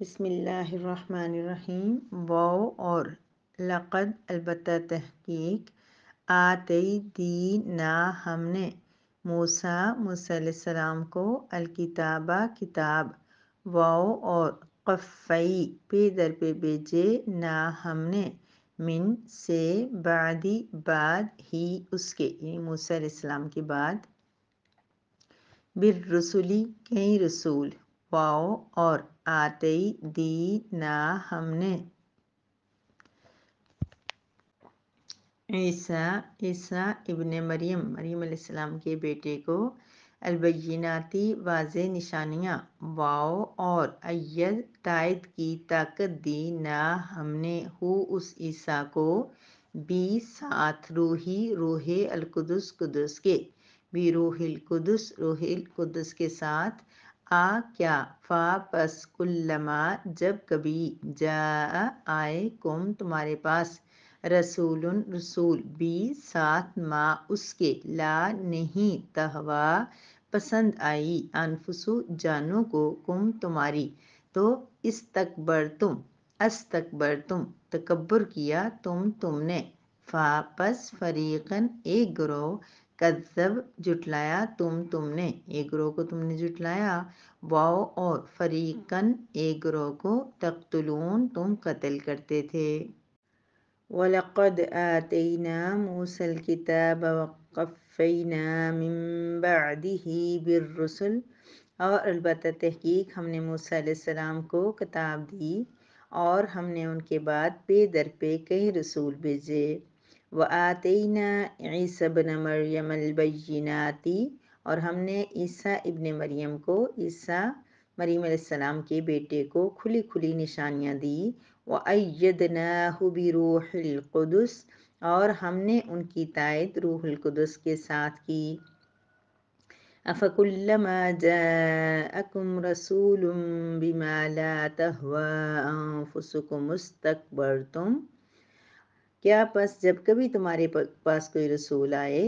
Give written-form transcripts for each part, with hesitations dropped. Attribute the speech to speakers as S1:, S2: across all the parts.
S1: بسم اللہ الرحمن الرحیم۔ واو اور لقد البتہ تحقیق، آتینا ہم نے، موسیٰ علیہ السلام کو، الکتابہ کتاب، واو اور قفئی پہ در پہ بھیجے، نا ہم نے، من سے، بعدی بعد ہی اس کے، یعنی موسیٰ علیہ السلام کے بعد، بالرسلی کئی رسول، واو اور آتی دینا ہم نے، عیسیٰ ابن مریم علیہ السلام کے بیٹے کو، البیناتی واضح نشانیاں، واو اور اید تائید کی طاقت دی، نا ہم نے، ہو اس عیسیٰ کو، بی ساتھ، روح القدس قدس کے، بھی روح القدس کے ساتھ، کیا، فا پس، کلما جب کبھی، جاء آئے، کم تمہارے پاس، رسول بھی ساتھ، ما اس کے، لا نہیں، تہوا پسند آئی، انفسو جانوں کو، کم تمہاری، تو استکبرتم تکبر کیا، تم نے، فا پس، فریقاً ایک گروہ، کذب جھٹلایا، تم نے، ایک گروہ کو تم نے جھٹلایا، واو اور فریقاً ایک گروہ کو، تقتلون تم قتل کرتے تھے۔ وَلَقَدْ آتَيْنَا مُوسَى الْكِتَابَ وَقَفَّيْنَا مِن بَعْدِهِ بِالرُّسُلِ، اور البتہ تحقیق ہم نے موسیٰ علیہ السلام کو کتاب دی اور ہم نے ان کے بعد پہ در پہ کئی رسول بھیجے، وَآتَيْنَا عِیسَى ابْنَ مَرْیَمَ الْبَیِّنَاتِ، اور ہم نے عیسیٰ ابن مریم کو، عیسیٰ مریم علیہ السلام کے بیٹے کو، کھلی کھلی نشانیاں دی، وَأَيَّدْنَاهُ بِرُوحِ الْقُدُسِ، اور ہم نے ان کی تائید روح القدس کے ساتھ کی، أَفَكُلَّمَا جَاءَكُمْ رَسُولٌ بِمَا لَا تَهْوَىٰ أَنفُسُكُمُ اسْتَكْبَرْتُمْ، کیا پس جب کبھی تمہارے پاس کوئی رسول آئے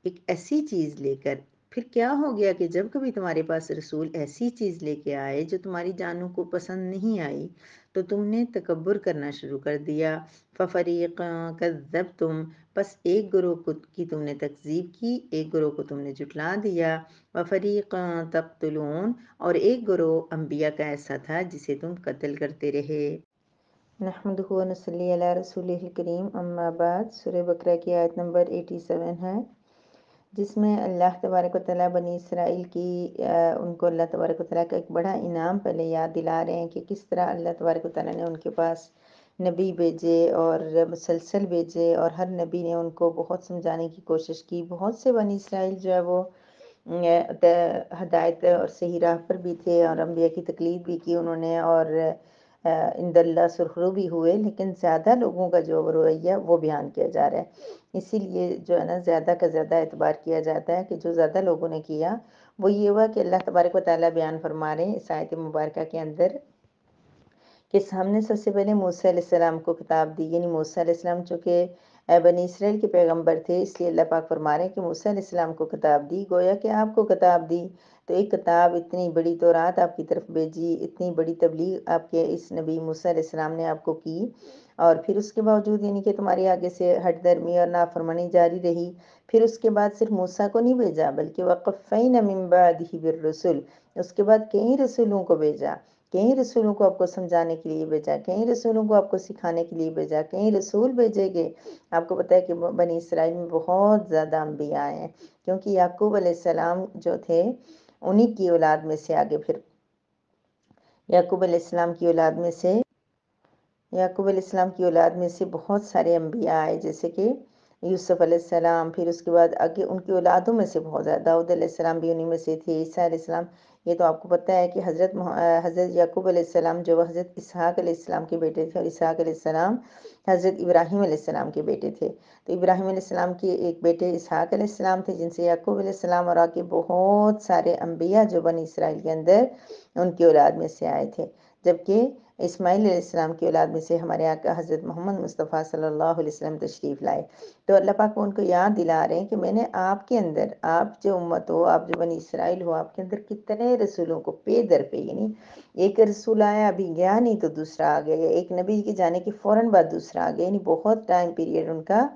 S1: ایک ایسی چیز لے کر، پھر کیا ہو گیا کہ جب کبھی تمہارے پاس رسول ایسی چیز لے کے آئے جو تمہاری جانوں کو پسند نہیں آئی تو تم نے تکبر کرنا شروع کر دیا، فَفَرِيقًا كَذَّبْتُمْ، پس ایک گروہ کی تم نے تکذیب کی، ایک گروہ کو تم نے جھٹلا دیا، وَفَرِيقًا تَقْتُلُونَ، اور ایک گروہ انبیاء کا ایسا تھا جسے تم قتل کرتے رہے۔ نحمدہ و نصلی علی رسولہ الکریم، اما بعد، سورہ بقرہ کی آیت نمبر 87 ہے، جس میں اللہ تبارک و تعالیٰ بنی اسرائیل کی ان کو اللہ تبارک و تعالیٰ کا ایک بڑا انعام پہلے یاد دلا رہے ہیں کہ کس طرح اللہ تبارک و تعالیٰ نے ان کے پاس نبی بھیجے اور مسلسل بھیجے، اور ہر نبی نے ان کو بہت سمجھانے کی کوشش کی۔ بہت سے بنی اسرائیل جو ہے وہ ہدایت اور صحیح راہ پر بھی تھے اور انبیاء کی تقلید بھی کی انہوں نے، اور عند اللہ سرخرو بھی ہوئے، لیکن زیادہ لوگوں کا جو رویہ وہ بیان کیا جا رہا ہے، اسی لیے جو ہے نا زیادہ کا زیادہ اعتبار کیا جاتا ہے کہ جو زیادہ لوگوں نے کیا وہ یہ ہوا کہ اللہ تبارک و تعالیٰ بیان فرما رہے ہیں اس آیت مبارکہ کے اندر کہ ہم نے سب سے پہلے موسیٰ علیہ السلام کو کتاب دی، یعنی موسیٰ علیہ السلام چونکہ بنی اسرائیل کے پیغمبر تھے، اس لیے اللہ پاک فرما رہے ہیں کہ موسیٰ علیہ السلام کو کتاب دی، گویا کہ آپ کو کتاب دی، تو ایک کتاب اتنی بڑی تورات آپ کی طرف بھیجی، اتنی بڑی تبلیغ آپ کے اس نبی موسیٰ علیہ السلام نے آپ کو کی، اور پھر اس کے باوجود یعنی کہ تمہاری آگے سے ہٹ درمی اور نافرمانی جاری رہی، پھر اس کے بعد صرف موسیٰ کو نہیں بھیجا بلکہ وَقَفَّيْنَ مِن بَعْدِهِ بِالرُّسُلِ، اس کے بعد کئی رسولوں کو بھیجا، کئی رسولوں کو آپ کو سمجھانے کے لیے بھیجا، کئی رسولوں کو آپ کو سکھانے کے لیے بھیجا، کئی رسول بھیجے گئے۔ آپ کو پتہ ہے کہ بنی اسرائیل میں بہت زیادہ انبیاء ہیں، کیونکہ یعقوب علیہ السلام جو تھے انہی کی اولاد میں سے آگے پھر یعقوب علیہ السلام کی اولاد میں سے بہت سارے انبیاء آئے، جیسے کہ یوسف علیہ السلام، پھر اس کے بعد آگے ان کی اولادوں میں سے بہت زیادہ، داؤد علیہ السلام بھی انہی میں سے تھے، عیسیٰ علیہ السلام، یہ تو آپ کو پتہ ہے کہ حضرت یعقوب علیہ السلام جو حضرت اسحاق علیہ السلام کے بیٹے تھے، اور اسحاق علیہ السلام حضرت ابراہیم علیہ السلام کے بیٹے تھے، تو ابراہیم علیہ السلام کے ایک بیٹے اسحاق علیہ السلام تھے جن سے یعقوب علیہ السلام، اور آگے بہت سارے انبیاء جو بنی اسرائیل کے اندر ان کی اولاد میں سے آئے تھے، جبکہ اسماعیل علیہ السلام کی اولاد میں سے ہمارے آقا حضرت محمد مصطفیٰ صلی اللہ علیہ وسلم تشریف لائے۔ تو اللہ پاک ان کو یاد دلا رہے ہیں کہ میں نے آپ کے اندر، آپ جو امت ہو، آپ جو بنی اسرائیل ہو، آپ کے اندر کتنے رسولوں کو پے در پے، یعنی ایک رسول آیا ابھی گیا نہیں تو دوسرا آ گیا، ایک نبی کے جانے کے فوراً بعد دوسرا آ گیا، یعنی بہت ٹائم پیریڈ ان کا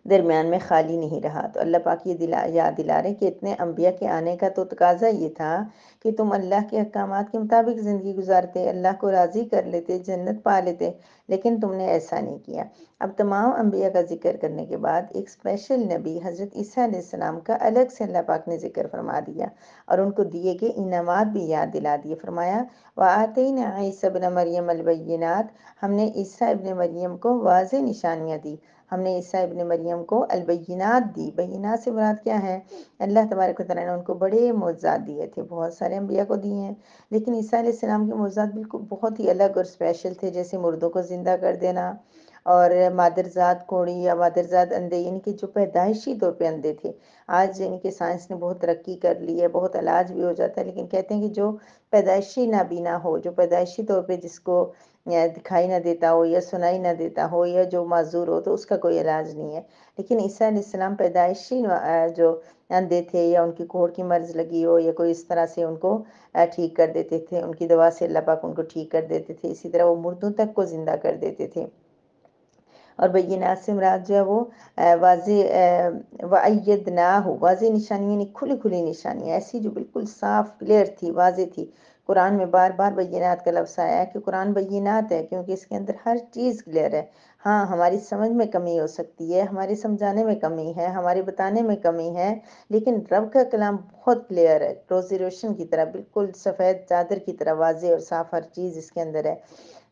S1: درمیان میں خالی نہیں رہا۔ تو اللہ پاک یہ یاد دلا رہے کہ اتنے انبیاء کے آنے کا تو تقاضا یہ تھا کہ تم اللہ کے احکامات کے مطابق زندگی گزارتے، اللہ کو راضی کر لیتے، جنت پا لیتے، لیکن تم نے ایسا نہیں کیا۔ اب تمام انبیاء کا ذکر کرنے کے بعد ایک اسپیشل نبی حضرت عیسیٰ علیہ السلام کا الگ سے اللہ پاک نے ذکر فرما دیا اور ان کو دیے گئے انعامات بھی یاد دلا دیے۔ فرمایا وَآتَيْنَا عِیسَىٰ ابْنَ مَرْیَمَ الْبَیِّنَاتِ، ہم نے عیسیٰ ابن مریم کو واضح نشانیاں دی، ہم نے عیسیٰ ابن مریم کو البینات دی۔ بینات سے مراد کیا ہے؟ اللہ تبارک و تعالیٰ نے ان کو بڑے معجزات دیے تھے، بہت سارے انبیاء کو دیے ہیں، لیکن عیسیٰ علیہ السلام کے معجزات بالکل بہت ہی الگ اور اسپیشل تھے، جیسے مردوں کو زندہ کر دینا اور مادرزاد کوڑی یا مادرزاد اندھے، یعنی کہ جو پیدائشی طور پہ اندھے تھے۔ آج یعنی کہ سائنس نے بہت ترقی کر لی ہے، بہت علاج بھی ہو جاتا ہے، لیکن کہتے ہیں کہ جو پیدائشی نابینا ہو، جو پیدائشی طور پہ جس کو دکھائی نہ دیتا ہو یا سنائی نہ دیتا ہو یا جو معذور ہو، تو اس کا کوئی علاج نہیں ہے۔ لیکن عیسیٰ علیہ السلام پیدائشی جو اندھے تھے یا ان کی کوڑ کی مرض لگی ہو یا کوئی اس طرح سے ان کو ٹھیک کر دیتے تھے، ان کی دوا سے اللہ پاک ان کو ٹھیک کر دیتے تھے، اسی طرح وہ مردوں تک کو زندہ کر دیتے تھے۔ اور بینات سے مراد جو ہے وہ واضح وَأَيَّدْنَاهُ، واضح نشانی یعنی کھلی کھلی نشانی ایسی جو بالکل صاف کلیئر تھی، واضح تھی۔ قرآن میں بار بار بینات کا لفظ آیا ہے کہ قرآن بینات ہے، کیونکہ اس کے اندر ہر چیز کلیئر ہے۔ ہاں ہماری سمجھ میں کمی ہو سکتی ہے، ہمارے سمجھانے میں کمی ہے، ہمارے بتانے میں کمی ہے، لیکن رب کا کلام بہت کلیئر ہے، روزی روشن کی طرح، بالکل سفید چادر کی طرح واضح اور صاف ہر چیز اس کے اندر ہے۔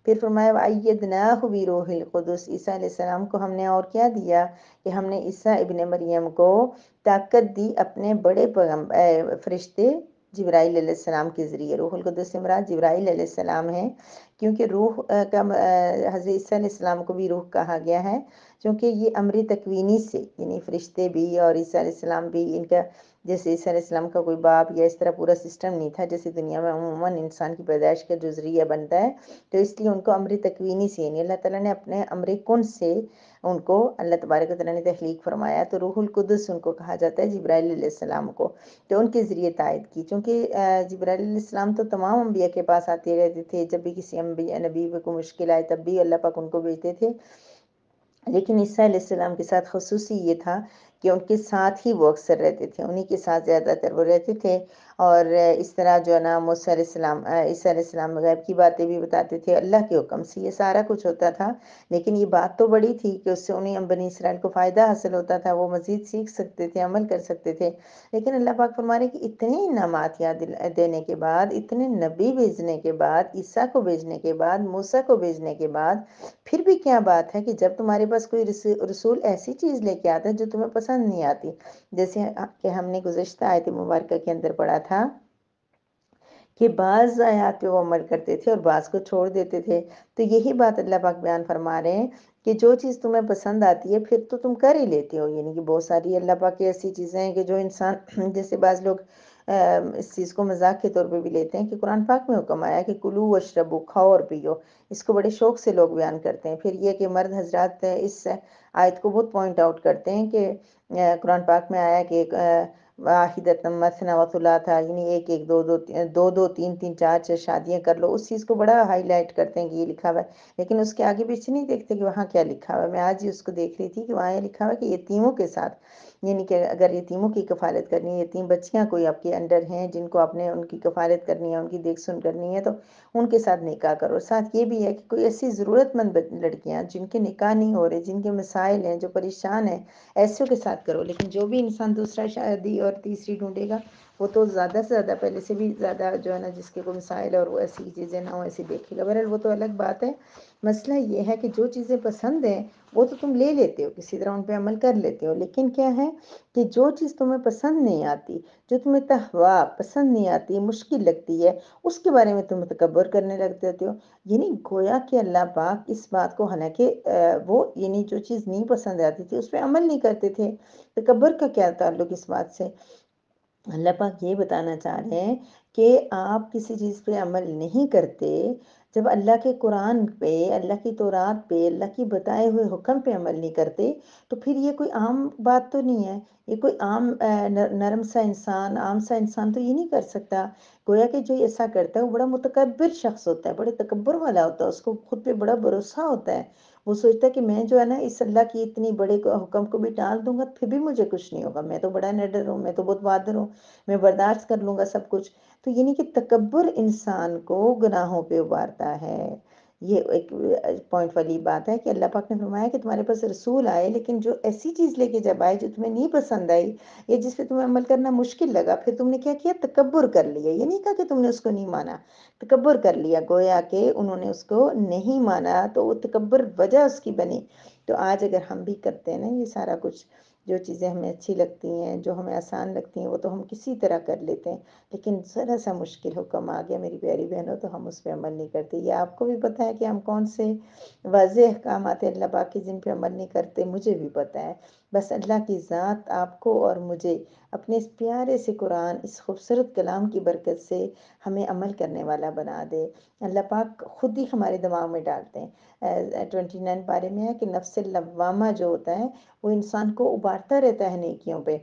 S1: پھر فرمایا وَأَيَّدْنَاهُ بِرُوحِ الْقُدُسِ، عیسیٰ علیہ السلام کو ہم نے اور کیا دیا کہ ہم نے عیسیٰ ابن مریم کو طاقت دی اپنے بڑے فرشتے جبرائیل علیہ السلام کے ذریعے۔ روح القدس سے مراد جبرائیل علیہ السلام ہے، کیونکہ روح کا حضرت عیسیٰ علیہ السلام کو بھی روح کہا گیا ہے، کیونکہ یہ امر تکوینی سے، یعنی فرشتے بھی اور عیسیٰ علیہ السلام بھی، ان کا جیسے عیسیٰ علیہ السلام کا کوئی باپ یا اس طرح پورا سسٹم نہیں تھا جیسے دنیا میں عموماً انسان کی پیدائش کا جو ذریعہ بنتا ہے، تو اس لیے ان کو امر تکوینی سے، یعنی اللہ تعالیٰ نے اپنے امر کن سے ان کو اللہ تبارک و تعالیٰ نے تخلیق فرمایا، تو روح القدس ان کو کہا جاتا ہے، جبرائیل علیہ السلام کو، تو ان کے ذریعے تائید کی، چونکہ جبرائیل علیہ السلام تو تمام انبیاء کے پاس آتے رہتے تھے، جب بھی کسی نبی کو مشکل آئے تب بھی اللہ پاک ان کو بھیجتے تھے، لیکن عیسیٰ علیہ السلام کے ساتھ خصوصی یہ تھا کہ ان کے ساتھ ہی وہ اکثر رہتے تھے، انہی کے ساتھ زیادہ تر وہ رہتے تھے، اور اس طرح جو ہے نا موسیٰ علیہ السلام، عیسیٰ علیہ السلام غیب کی باتیں بھی بتاتے تھے، اللہ کے حکم سے یہ سارا کچھ ہوتا تھا، لیکن یہ بات تو بڑی تھی کہ اس سے انہیں بنی اسرائیل کو فائدہ حاصل ہوتا تھا، وہ مزید سیکھ سکتے تھے، عمل کر سکتے تھے، لیکن اللہ پاک فرما رہے کہ اتنے انعامات یاد دینے کے بعد، اتنے نبی بھیجنے کے بعد، عیسیٰ کو بھیجنے کے بعد، موسیٰ کو بھیجنے کے بعد، پھر بھی کیا بات ہے کہ جب تمہارے پاس کوئی رسول ایسی چیز لے کے آتا ہے جو تمہیں پسند نہیں آتی، جیسے کہ ہم نے گزشتہ آیت مبارکہ کے اندر پڑھا تھا کہ بعض آیات پہ وہ عمل کرتے تھے اور بعض کو چھوڑ دیتے تھے، تو یہی بات اللہ پاک بیان فرما رہے ہیں کہ جو چیز تمہیں پسند آتی ہے پھر تو تم کر ہی لیتے ہو، یعنی کہ بہت ساری اللہ پاک کی ایسی چیزیں ہیں کہ جو انسان جیسے بعض لوگ اس چیز کو مذاق کے طور پہ بھی لیتے ہیں کہ قرآن پاک میں حکم آیا کہ کلو واشربو، کھاؤ اور پیو، اس کو بڑے شوق سے لوگ بیان کرتے ہیں، پھر یہ کہ مرد حضرات اس آیت کو بہت پوائنٹ آؤٹ کرتے ہیں کہ قرآن پاک میں آیا کہ واحدۃ مثنی وثلاثہ، یعنی ایک ایک دو دو تین تین چار چار شادیاں کر لو، اس چیز کو بڑا ہائی لائٹ کرتے ہیں کہ یہ لکھا ہوا ہے، لیکن اس کے آگے پیچھے نہیں دیکھتے کہ وہاں کیا لکھا ہوا ہے۔ میں آج ہی اس کو دیکھ رہی تھی کہ وہاں یہ لکھا ہوا ہے کہ یتیموں کے ساتھ، یعنی کہ اگر یتیموں کی کفالت کرنی ہے، یتیم بچیاں کوئی آپ کے انڈر ہیں جن کو آپ نے ان کی کفالت کرنی ہے، ان کی دیکھ سن کرنی ہے، تو ان کے ساتھ نکاح کرو۔ ساتھ یہ بھی ہے کہ کوئی ایسی ضرورت مند لڑکیاں جن کے نکاح نہیں ہو رہے، جن کے مسائل ہیں، جو پریشان ہیں، ایسوں کے ساتھ کرو، لیکن جو بھی انسان دوسرا شادی اور تیسری ڈھونڈے گا وہ تو زیادہ سے زیادہ پہلے سے بھی زیادہ جو ہے نا جس کے کوئی مسائل اور وہ ایسی چیزیں نہ ہو ایسی دیکھے گا، بہرحال وہ تو الگ بات ہے۔ مسئلہ یہ ہے کہ جو چیزیں پسند ہیں وہ تو تم لے لیتے ہو، کسی طرح ان پہ عمل کر لیتے ہو، لیکن کیا ہے کہ جو چیز تمہیں پسند نہیں آتی، جو تمہیں تہوا پسند نہیں آتی، مشکل لگتی ہے، اس کے بارے میں تم تکبر کرنے لگ جاتے ہو، یعنی گویا کہ اللہ پاک اس بات کو، حالانکہ وہ یعنی جو چیز نہیں پسند آتی تھی اس پہ عمل نہیں کرتے تھے، تکبر کا کیا تعلق اس بات سے؟ اللہ پاک یہ بتانا چاہ رہے ہیں کہ آپ کسی چیز پہ عمل نہیں کرتے، جب اللہ کے قرآن پہ، اللہ کی تورات پہ، اللہ کی بتائے ہوئے حکم پہ عمل نہیں کرتے، تو پھر یہ کوئی عام بات تو نہیں ہے، یہ کوئی عام نرم سا انسان، عام سا انسان تو یہ نہیں کر سکتا۔ گویا کہ جو ایسا کرتا ہے وہ بڑا متکبر شخص ہوتا ہے، بڑے تکبر والا ہوتا ہے، اس کو خود پہ بڑا بھروسہ ہوتا ہے۔ وہ سوچتا ہے کہ میں جو ہے نا اس اللہ کی اتنی بڑے حکم کو بھی ٹال دوں گا پھر بھی مجھے کچھ نہیں ہوگا، میں تو بڑا نڈر ہوں، میں تو بہت بہادر ہوں، میں برداشت کر لوں گا سب کچھ۔ تو یعنی کہ تکبر انسان کو گناہوں پہ ابھارتا ہے۔ یہ ایک پوائنٹ والی بات ہے کہ اللہ پاک نے فرمایا کہ تمہارے پاس رسول آئے، لیکن جو ایسی چیز لے کے جب آئے جو تمہیں نہیں پسند آئی یا جس پہ تمہیں عمل کرنا مشکل لگا، پھر تم نے کیا کیا؟ تکبر کر لیا۔ یہ نہیں کہا کہ تم نے اس کو نہیں مانا، تکبر کر لیا، گویا کہ انہوں نے اس کو نہیں مانا تو وہ تکبر وجہ اس کی بنی۔ تو آج اگر ہم بھی کرتے ہیں نا یہ سارا کچھ، جو چیزیں ہمیں اچھی لگتی ہیں، جو ہمیں آسان لگتی ہیں، وہ تو ہم کسی طرح کر لیتے ہیں، لیکن ذرا سا مشکل حکم آ گیا میری پیاری بہنوں تو ہم اس پہ عمل نہیں کرتے۔ یہ آپ کو بھی پتہ ہے کہ ہم کون سے واضح احکامات ہیں اللہ پاک کی جن پہ عمل نہیں کرتے، مجھے بھی پتہ ہے۔ بس اللہ کی ذات آپ کو اور مجھے اپنے اس پیارے سے قرآن، اس خوبصورت کلام کی برکت سے ہمیں عمل کرنے والا بنا دے۔ اللہ پاک خود ہی ہمارے دماغ میں ڈالتے ہیں، 29 پارے میں ہے کہ نفس لوامہ جو ہوتا ہے وہ انسان کو ابھارتا رہتا ہے نیکیوں پہ،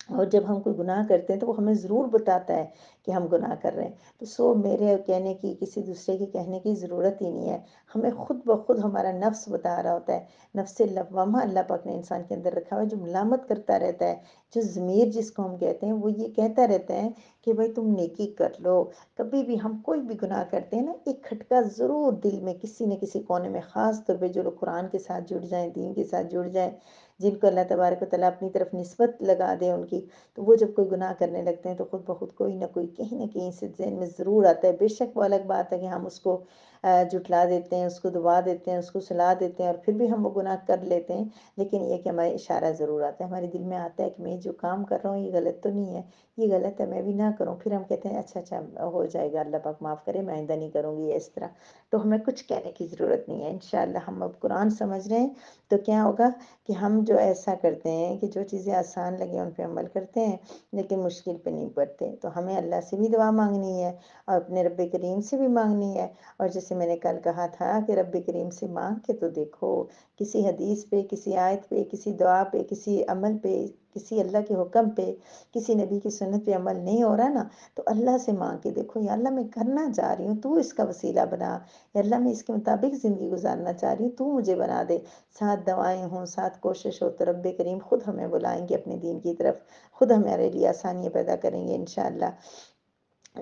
S1: اور جب ہم کوئی گناہ کرتے ہیں تو وہ ہمیں ضرور بتاتا ہے کہ ہم گناہ کر رہے ہیں۔ تو میرے کہنے کی، کسی دوسرے کے کہنے کی ضرورت ہی نہیں ہے، ہمیں خود بخود ہمارا نفس بتا رہا ہوتا ہے۔ نفس لوامہ اللہ پاک نے انسان کے اندر رکھا ہوا ہے جو ملامت کرتا رہتا ہے، جو ضمیر جس کو ہم کہتے ہیں وہ یہ کہتا رہتا ہے کہ بھائی تم نیکی کر لو۔ کبھی بھی ہم کوئی بھی گناہ کرتے ہیں نا، ایک کھٹکا ضرور دل میں کسی نہ کسی کونے میں، خاص طور پہ جو لوگ قرآن کے ساتھ جڑ جائیں، دین کے ساتھ جڑ جائیں، جن کو اللہ تبارک و تعالیٰ اپنی طرف نسبت لگا دے ان کی، تو وہ جب کوئی گناہ کرنے لگتے ہیں تو خود بخود کوئی نہ کوئی کہیں نہ کہیں سے ذہن میں ضرور آتا ہے۔ بے شک وہ الگ بات ہے کہ ہم اس کو جھٹلا دیتے ہیں، اس کو دبا دیتے ہیں، اس کو سلا دیتے ہیں اور پھر بھی ہم وہ گناہ کر لیتے ہیں، لیکن یہ کہ ہمارے اشارہ ضرور آتا ہے، ہمارے دل میں آتا ہے کہ میں جو کام کر رہا ہوں یہ غلط تو نہیں ہے، یہ غلط ہے، میں بھی نہ کروں۔ پھر ہم کہتے ہیں اچھا اچھا ہو جائے گا، اللہ پاک معاف کرے، میں آئندہ نہیں کروں گی اس طرح۔ تو ہمیں کچھ کہنے کی ضرورت نہیں ہے، انشاءاللہ ہم اب قرآن سمجھ رہے ہیں تو کیا ہوگا کہ ہم جو ایسا کرتے ہیں کہ جو چیزیں آسان لگیں ان پہ عمل کرتے ہیں لیکن مشکل پہ نہیں پڑتے، تو ہمیں اللہ سے بھی دعا مانگنی ہے اور اپنے رب کریم سے بھی مانگنی ہے۔ اور جیسے میں نے کل کہا تھا کہ رب کریم سے مانگ کے تو دیکھو، کسی حدیث پہ، کسی آیت پہ، کسی دعا پہ، کسی عمل پہ، کسی اللہ کے حکم پہ، کسی نبی کی سنت پہ عمل نہیں ہو رہا نا، تو اللہ سے مانگ کے دیکھو، یا اللہ میں کرنا چاہ رہی ہوں، تو اس کا وسیلہ بنا، یا اللہ میں اس کے مطابق زندگی گزارنا چاہ رہی ہوں، تو مجھے بنا دے۔ ساتھ دعائیں ہوں، ساتھ کوشش ہو، تو رب کریم خود ہمیں بلائیں گے اپنے دین کی طرف، خود ہمارے لیے آسانیاں پیدا کریں گے انشاءاللہ۔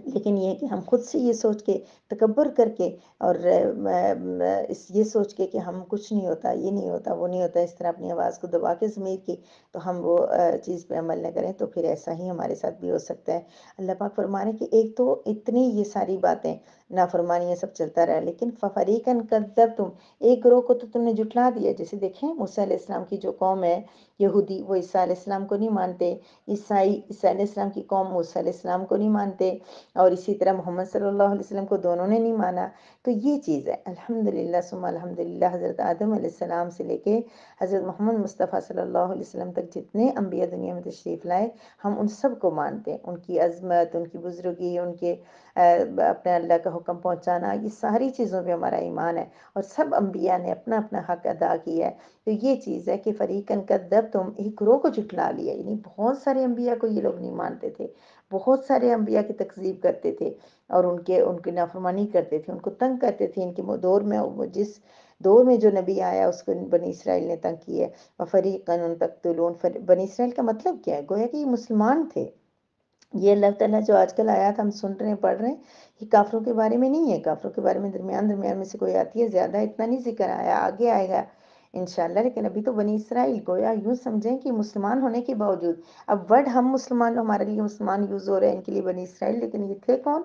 S1: لیکن یہ ہے کہ ہم خود سے یہ سوچ کے، تکبر کر کے، اور یہ سوچ کے کہ ہم کچھ نہیں ہوتا، یہ نہیں ہوتا، وہ نہیں ہوتا، اس طرح اپنی آواز کو دبا کے ضمیر کی، تو ہم وہ چیز پہ عمل نہ کریں، تو پھر ایسا ہی ہمارے ساتھ بھی ہو سکتا ہے۔ اللہ پاک فرما رہے ہیں کہ ایک تو اتنی یہ ساری باتیں، نافرمانی یہ سب چلتا رہا، لیکن فَفَرِيقًا كَذَّبْتُمْ، ایک گروہ کو تو تم نے جھٹلا دیا۔ جیسے دیکھیں موسیٰ علیہ السلام کی جو قوم ہے یہودی، وہ عیسیٰ علیہ السلام کو نہیں مانتے، عیسیٰ علیہ السلام کی قوم موسیٰ علیہ السلام کو نہیں مانتے، اور اسی طرح محمد صلی اللہ علیہ وسلم کو دونوں نے نہیں مانا۔ تو یہ چیز ہے، الحمدللہ ثم الحمدللہ، حضرت آدم علیہ السلام سے لے کے حضرت محمد مصطفیٰ صلی اللہ علیہ وسلم تک جتنے انبیاء دنیا میں تشریف لائے، ہم ان سب کو مانتے ہیں، ان کی عظمت، ان کی بزرگی، ان کے اپنے اللہ کا حکم پہنچانا، یہ ساری چیزوں پہ ہمارا ایمان ہے، اور سب انبیاء نے اپنا اپنا حق ادا کیا ہے۔ تو یہ چیز ہے کہ فریقاً کذبتم، ایک گروہ کو جھٹلا لیا، یعنی بہت سارے انبیاء کو یہ لوگ نہیں مانتے تھے، بہت سارے انبیاء کی تکذیب کرتے تھے، اور ان کی نافرمانی کرتے تھے، ان کو تنگ کرتے تھے۔ ان کے دور میں، جس دور میں جو نبی آیا اس کو بنی اسرائیل نے تنگ کیا ہے۔ وَفَرِيقًا تَقْتُلُونَ، بنی اسرائیل کا مطلب کیا ہے؟ گویا کہ یہ مسلمان تھے۔ یہ اللہ تعالیٰ جو آج کل آیات ہم سن رہے ہیں، پڑھ رہے ہیں، یہ کافروں کے بارے میں نہیں ہے، کافروں کے بارے میں درمیان درمیان میں سے کوئی آتی ہے، زیادہ اتنا نہیں ذکر آیا، آگے آئے گا انشاءاللہ۔ لیکن ابھی تو بنی اسرائیل، گویا یوں سمجھیں کہ مسلمان ہونے کے باوجود، اب ورڈ ہم مسلمان، ہمارے لیے مسلمان یوز ہو رہے ہیں، ان کے لیے بنی اسرائیل، لیکن یہ تھے کون؟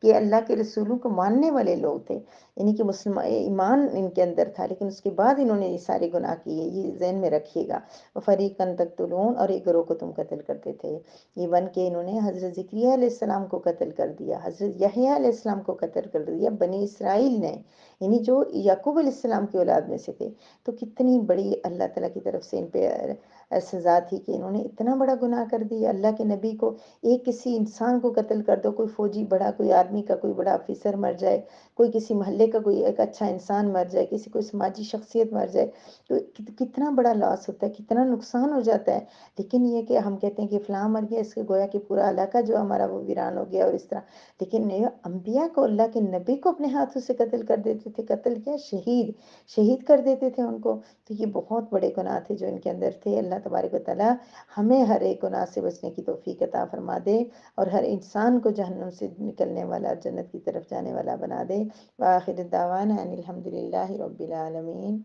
S1: کہ اللہ کے رسولوں کو ماننے والے لوگ تھے، یعنی کہ ایمان ان کے اندر تھا، لیکن اس کے بعد انہوں نے یہ سارے گناہ کیے، یہ ذہن میں رکھیے گا۔ فریقاً تقتلون، اور ایک گروہ کو تم قتل کرتے تھے، ایون کہ انہوں نے حضرت زکریا علیہ السلام کو قتل کر دیا، حضرت یحییٰ علیہ السلام کو قتل کر دیا، بنی اسرائیل نے، یعنی جو یعقوب علیہ السلام کی اولاد میں سے تھے۔ تو کتنی بڑی اللہ تعالیٰ کی طرف سے ان پہ سزا تھی کہ انہوں نے اتنا بڑا گناہ کر دیا اللہ کے نبی کو، ایک کسی انسان کو قتل کر دو، کوئی فوجی بڑا، کوئی آرمی کا کوئی بڑا آفیسر مر جائے، کوئی کسی محلے کا کوئی ایک اچھا انسان مر جائے، کسی کوئی سماجی شخصیت مر جائے، تو کتنا بڑا لاس ہوتا ہے، کتنا نقصان ہو جاتا ہے۔ لیکن یہ کہ ہم کہتے ہیں کہ فلاں مر گیا، اس کے گویا کہ پورا علاقہ جو ہمارا وہ ویران ہو گیا اور اس طرح، لیکن یہ انبیاء کو، اللہ کے نبی کو اپنے ہاتھوں سے قتل کر دیتے تھے، قتل کیا، شہید، شہید کر دیتے تھے ان کو۔ تو یہ بہت بڑے گناہ تھے جو ان کے اندر تھے۔ اللہ تبارک و تعالیٰ ہمیں ہر ایک گناہ سے بچنے کی توفیق عطا فرما دے، اور ہر انسان کو جہنم سے نکلنے والا، جنت کی طرف جانے والا بنا دے۔ وآخر الدعوانا ان الحمد للہ رب العالمین۔